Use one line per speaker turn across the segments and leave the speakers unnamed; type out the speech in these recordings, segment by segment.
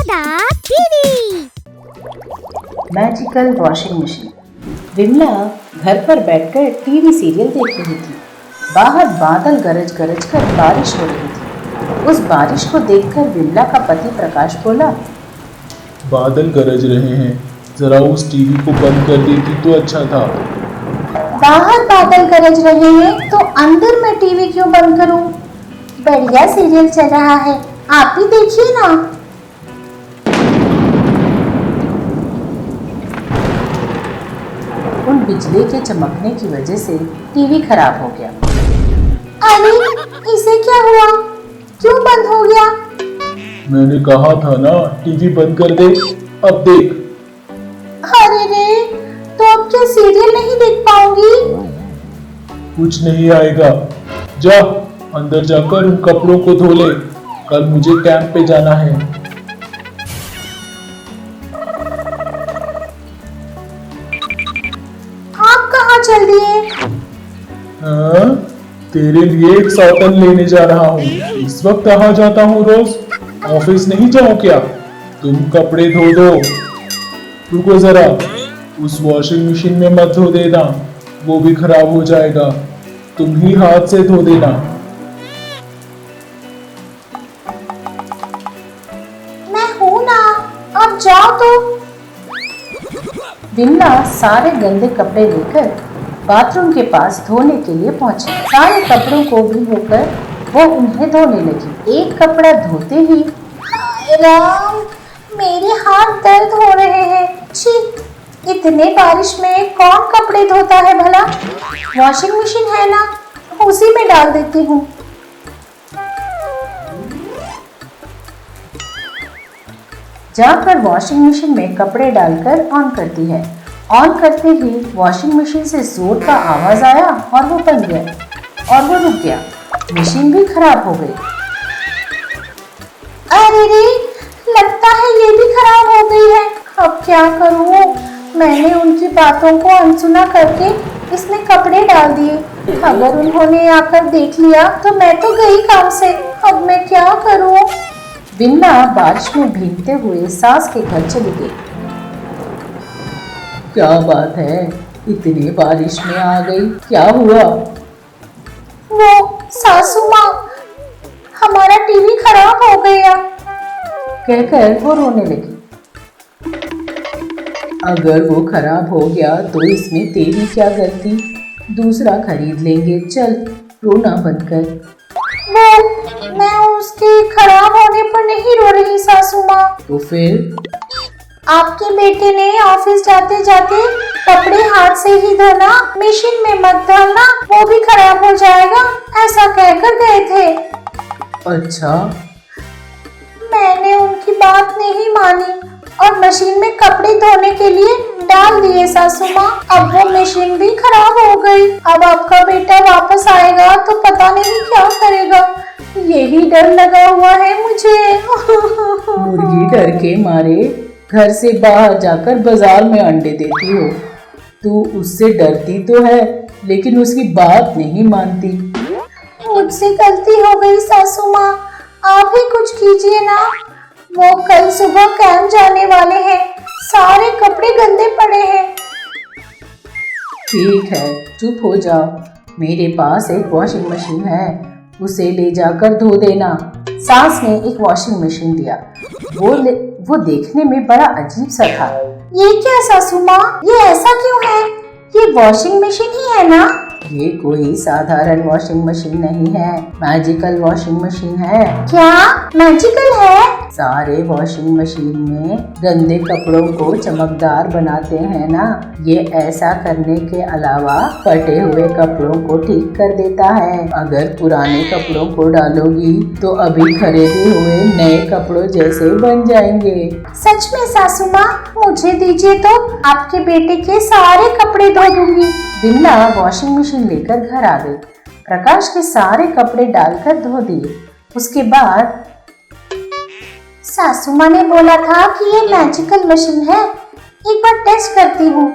Tata TV.
Magical washing machine. Vimala घर पर बैठकर टीवी सीरियल देख रही थी। बाहर बादल गरज गरज कर बारिश हो रही थी। उस बारिश को देखकर विमला का पति प्रकाश बोला,
बादल गरज रहे हैं, जरा उस टीवी को बंद कर देती तो अच्छा था।
बाहर बादल गरज रहे हैं तो अंदर मैं टीवी क्यों बंद करूं? बढ़िया सीरियल चल रहा है, आप भी देखिए ना। उन बिजली के चमकने की वजह से टीवी खराब हो गया। अरे इसे क्या हुआ? क्यों बंद हो गया?
मैंने कहा था ना टीवी बंद कर दे, अब देख।
अरे रे, तो अब क्या सीरियल नहीं देख पाऊंगी?
कुछ नहीं आएगा, जा अंदर जाकर उन कपड़ों को धो ले, कल मुझे कैंप पे जाना है।
आप कहाँ चल दिए?
हाँ, तेरे लिए एक सौतन लेने जा रहा हूँ। इस वक्त कहाँ जाता हूँ रोज? ऑफिस नहीं जाऊँ क्या? तुम कपड़े धो दो। रुको जरा, उस वॉशिंग मशीन में मत धो देना, वो भी खराब हो जाएगा। तुम ही हाथ से धो देना।
मैं हूँ ना, अब जाओ तो। विमला सारे गंदे कपड़े लेकर बाथरूम के पास धोने के लिए पहुंची। सारे कपड़ों को भिगोकर वो उन्हें धोने लगी। एक कपड़ा धोते ही हाय राम, मेरे हाथ दर्द हो रहे हैं। छी, इतने बारिश में कौन कपड़े धोता है भला? वॉशिंग मशीन है ना, उसी में डाल देती हूँ। जाकर वॉशिंग मशीन में कपड़े डालकर ऑन करती है। ऑन करते ही वॉशिंग मशीन से जोर का आवाज आया और वो बंद गया और वो रुक गया। मशीन भी खराब हो गई। अरे रे, लगता है ये भी खराब हो गई है। अब क्या करूँ? मैंने उनकी बातों को अनसुना करके इसमें कपड़े डाल दिए। अगर उन्होंने आकर देख लिया तो मैं तो गई काम से। अब मैं क्या करूँ? विमला बारिश में भीगते हुए सास के घर चली गई। क्या बात है, इतनी बारिश में आ गई, क्या हुआ? वो सासू माँ, हमारा टीवी खराब हो गया, कहकर वो रोने लगी। अगर वो खराब हो गया तो इसमें तेरी क्या गलती? दूसरा खरीद लेंगे, चल रोना बंद कर। मैं उसके खराब होने पर नहीं रो रही सासू माँ। तो फिर? आपके बेटे ने ऑफिस जाते जाते कपड़े हाथ से ही धोना, मशीन में मत डालना, वो भी खराब हो जाएगा, ऐसा कहकर गए थे। अच्छा। मैंने उनकी बात नहीं मानी और मशीन में कपड़े धोने के लिए डाल दिए सासू माँ। अब वो मशीन भी खराब हो गई। अब आपका बेटा वापस आएगा तो पता नहीं क्या करेगा, यही डर लगा हुआ है मुझे। मुर्गी डर के मारे घर से बाहर जाकर बाजार में अंडे देती हो। तू उससे डरती तो है लेकिन उसकी बात नहीं मानती। मुझसे गलती हो गई सासू माँ, आप ही कुछ कीजिए ना। वो कल सुबह कैंप जाने वाले हैं, सारे कपड़े गंदे पड़े हैं। ठीक है, चुप हो जाओ। मेरे पास एक वॉशिंग मशीन है, उसे ले जाकर धो देना। सास ने एक वॉशिंग मशीन दिया। वो देखने में बड़ा अजीब सा था। ये क्या सासू माँ, ये ऐसा क्यों है? ये वॉशिंग मशीन ही है ना? ये कोई साधारण वॉशिंग मशीन नहीं है, मैजिकल वॉशिंग मशीन है। क्या मैजिकल है? सारे वॉशिंग मशीन में गंदे कपड़ों को चमकदार बनाते हैं ना, ये ऐसा करने के अलावा फटे हुए कपड़ों को ठीक कर देता है। अगर पुराने कपड़ों को डालोगी तो अभी खरीदे हुए नए कपड़ों जैसे बन जाएंगे। सच में सासू माँ, मुझे दीजिए तो आपके बेटे के सारे कपड़े धो दूंगी। विमला वॉशिंग मशीन लेकर घर आ गई। प्रकाश के सारे कपड़े डालकर धो दिए। उसके बाद सासू माँ ने बोला था कि ये मैजिकल मशीन है, एक बार टेस्ट करती हूँ।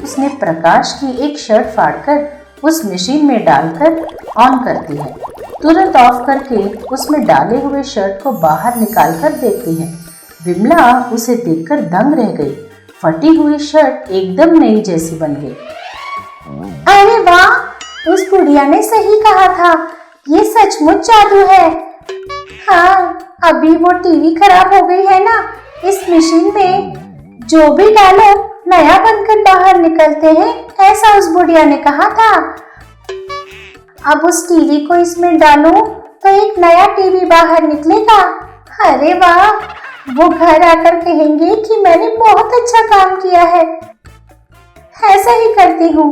उसने प्रकाश की एक शर्ट फाड़कर उस मशीन में डालकर ऑन करती है। तुरंत ऑफ करके उसमें डाले हुए शर्ट को बाहर निकाल कर देखती है। विमला उसे देखकर दंग रह गई। फटी हुई शर्ट एकदम नई जैसी बन गई। अरे वाह, उस बुढ़िया ने सही कहा था, ये सचमुच जादू है। हाँ, अभी वो टीवी खराब हो गई है ना, इस मशीन में जो भी डालो नया बनकर बाहर निकलते हैं, ऐसा उस बुढ़िया ने कहा था। अब उस टीवी को इसमें डालो तो एक नया टीवी बाहर निकलेगा। अरे वाह, वो घर आकर कहेंगे कि मैंने बहुत अच्छा काम किया है। ऐसा ही करती हूँ।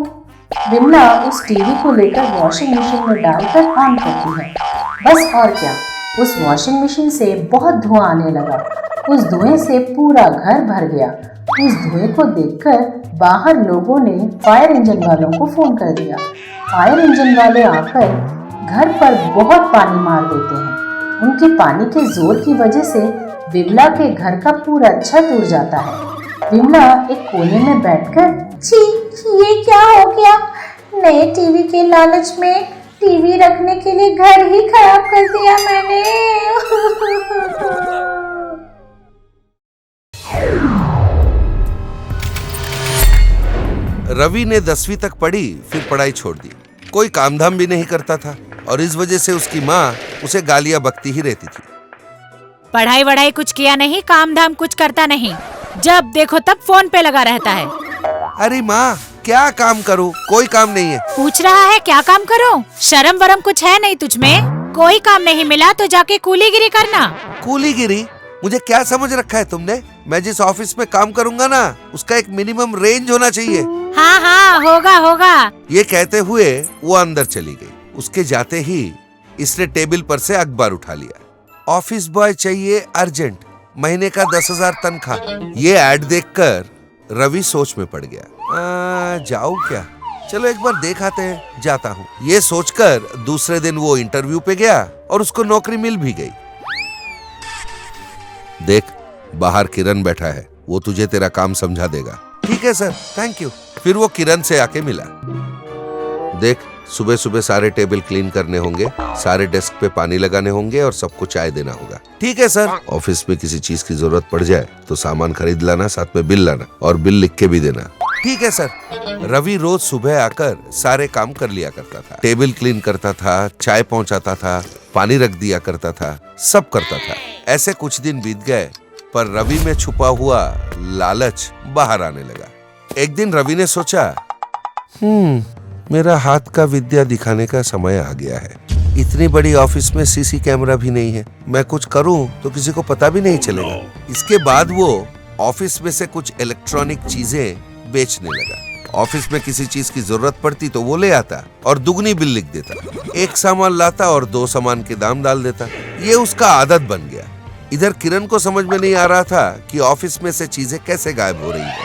विमला उस टीवी को लेकर वॉशिंग मशीन में डालकर ऑन करती है। बस और क्या, उस वॉशिंग मशीन से बहुत धुआं आने लगा। उस धुएं से पूरा घर भर गया। उस धुएं को देखकर बाहर लोगों ने फायर इंजन वालों को फोन कर दिया। फायर इंजन वाले आकर घर पर बहुत पानी मार देते हैं। उनके पानी के जोर की वजह से विमला के घर का पूरा छत उड़ जाता है। विमला एक कोने में बैठकर, छी, ये क्या हो गया? नए टीवी के लालच में टीवी रखने के लिए घर ही खराब कर दिया मैंने।
रवि ने 10वीं तक पढ़ी, फिर पढ़ाई छोड़ दी। कोई काम धाम भी नहीं करता था और इस वजह से उसकी माँ उसे गालियां बकती ही रहती थी।
पढ़ाई वढ़ाई कुछ किया नहीं, काम धाम कुछ करता नहीं, जब देखो तब फोन पे लगा रहता है।
अरे माँ, क्या काम करूँ? कोई काम नहीं है।
पूछ रहा है क्या काम करो? शर्म वरम कुछ है नहीं तुझमें? कोई काम नहीं मिला तो जाके कूलीगिरी करना।
कूलीगिरी? मुझे क्या समझ रखा है तुमने? मैं जिस ऑफिस में काम करूंगा ना, उसका एक मिनिमम रेंज होना चाहिए।
हाँ हाँ, होगा होगा।
ये कहते हुए वो अंदर चली गई। उसके जाते ही इसने टेबल पर से अखबार उठा लिया। ऑफिस बॉय चाहिए अर्जेंट, महीने का 10,000 तनख्वाह। ये ऐड देखकर रवि सोच में पड़ गया। जाऊं क्या? चलो एक बार देख आते हैं, जाता हूँ। ये सोचकर दूसरे दिन वो इंटरव्यू पे गया और उसको नौकरी मिल भी गई। देख, बाहर किरण बैठा है, वो तुझे तेरा काम समझा देगा। ठीक है सर, थैंक यू। फिर वो किरण से आके मिला। देख, सुबह सुबह सारे टेबल क्लीन करने होंगे, सारे डेस्क पे पानी लगाने होंगे और सबको चाय देना होगा। ठीक है सर। ऑफिस में किसी चीज की जरूरत पड़ जाए तो सामान खरीद लाना, साथ में बिल लाना और बिल लिख के भी देना। ठीक है सर। रवि रोज सुबह आकर सारे काम कर लिया करता था। टेबल क्लीन करता था, चाय पहुंचाता था, पानी रख दिया करता था, सब करता था। ऐसे कुछ दिन बीत गए, पर रवि में छुपा हुआ लालच बाहर आने लगा। एक दिन रवि ने सोचा, मेरा हाथ का विद्या दिखाने का समय आ गया है। इतनी बड़ी ऑफिस में सीसी कैमरा भी नहीं है, मैं कुछ करूं तो किसी को पता भी नहीं चलेगा। इसके बाद वो ऑफिस में से कुछ इलेक्ट्रॉनिक चीजें बेचने लगा। ऑफिस में किसी चीज की जरूरत पड़ती तो वो ले आता और दुगनी बिल लिख देता। एक सामान लाता और 2 सामान के दाम डाल देता। ये उसका आदत बन गया। इधर किरण को समझ में नहीं आ रहा था कि ऑफिस में से चीजें कैसे गायब हो रही है,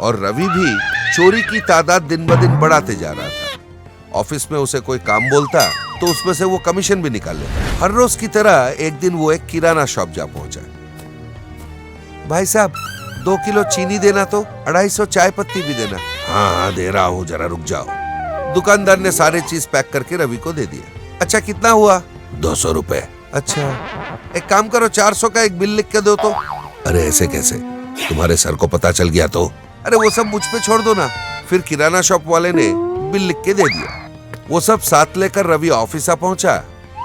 और रवि भी चोरी की तादाद दिन ब दिन बढ़ाते जा रहा था। ऑफिस में उसे कोई काम बोलता तो उसमें से वो कमीशन भी निकाल लेता। हर रोज की तरह एक दिन वो एक किराना शॉप जा पहुंचा। भाई साहब, 2 किलो चीनी देना, तो 250 चाय पत्ती भी देना। हाँ दे रहा हूँ, जरा रुक जाओ। दुकानदार ने सारे चीज पैक करके रवि को दे दिया। अच्छा कितना हुआ? 200 रुपए। अच्छा, एक काम करो, 400 का एक बिल लिख के दो तो। अरे ऐसे कैसे? तुम्हारे सर को पता चल गया तो? अरे वो सब मुझ पे छोड़ दो ना। फिर किराना शॉप वाले ने बिल लिख के दे दिया। वो सब साथ लेकर रवि ऑफिस आ पहुंचा,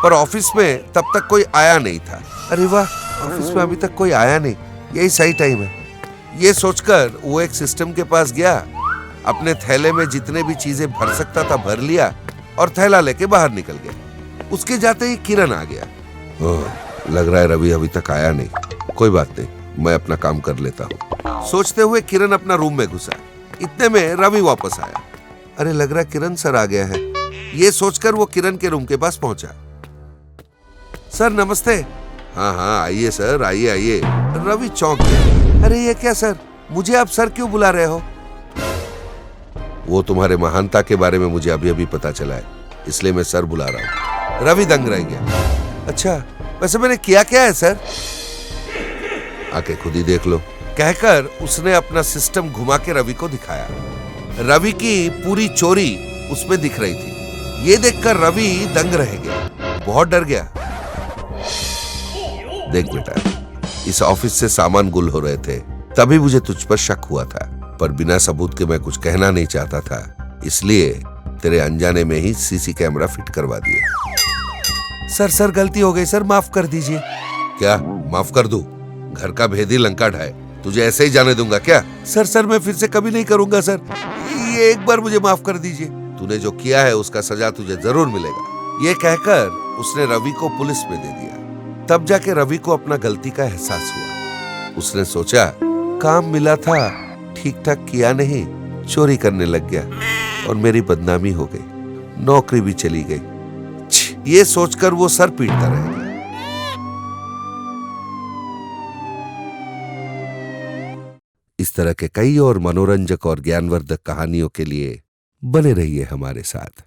पर ऑफिस में तब तक कोई आया नहीं था। अरे वाह, ऑफिस में अभी तक कोई आया नहीं, यही सही टाइम है। ये सोचकर वो एक सिस्टम के पास गया, अपने थैले में जितने भी चीजें भर सकता था भर लिया और थैला लेके बाहर निकल गया। उसके जाते ही किरण आ गया। लग रहा है रवि अभी तक आया नहीं, कोई बात नहीं, मैं अपना काम कर लेता हूँ। सोचते हुए किरण अपना रूम में घुसा। इतने में रवि वापस आया। अरे लग रहा किरण सर आ गया है। ये सोचकर वो किरण के रूम के पास पहुंचा। सर नमस्ते। हाँ हाँ आइए सर, आइए आइए। रवि चौंक गया। अरे ये क्या सर, मुझे आप सर क्यों बुला रहे हो? वो तुम्हारे महानता के बारे में मुझे अभी अभी पता चला है, इसलिए मैं सर बुला रहा हूँ। रवि दंग रह गया। अच्छा, वैसे मैंने किया क्या है सर? आके खुद ही देख लो, कहकर उसने अपना सिस्टम घुमा के रवि को दिखाया। रवि की पूरी चोरी उसमें दिख रही थी। ये देखकर रवि दंग रह गया, बहुत डर गया। देख बेटा, इस ऑफिस से सामान गुल हो रहे थे, तभी मुझे तुझ पर शक हुआ था, पर बिना सबूत के मैं कुछ कहना नहीं चाहता था, इसलिए तेरे अनजाने में ही सीसी कैमरा फिट करवा दिए। सर गलती हो गई सर, माफ कर दीजिए। क्या माफ कर दूं? घर का भेदी लंका ढाए, तुझे ऐसे ही जाने दूंगा क्या? सर मैं फिर से कभी नहीं करूंगा सर, ये एक बार मुझे माफ कर दीजिए। तूने जो किया है उसका सजा तुझे जरूर मिलेगा। ये कहकर उसने रवि को पुलिस में दे दिया। तब जाके रवि को अपना गलती का एहसास हुआ। उसने सोचा काम मिला था, ठीक ठाक किया नहीं, चोरी करने लग गया और मेरी बदनामी हो गई, नौकरी भी चली गई। ये सोचकर वो सर पीटता रह गया। इस तरह के कई और मनोरंजक और ज्ञानवर्धक कहानियों के लिए बने रहिए हमारे साथ।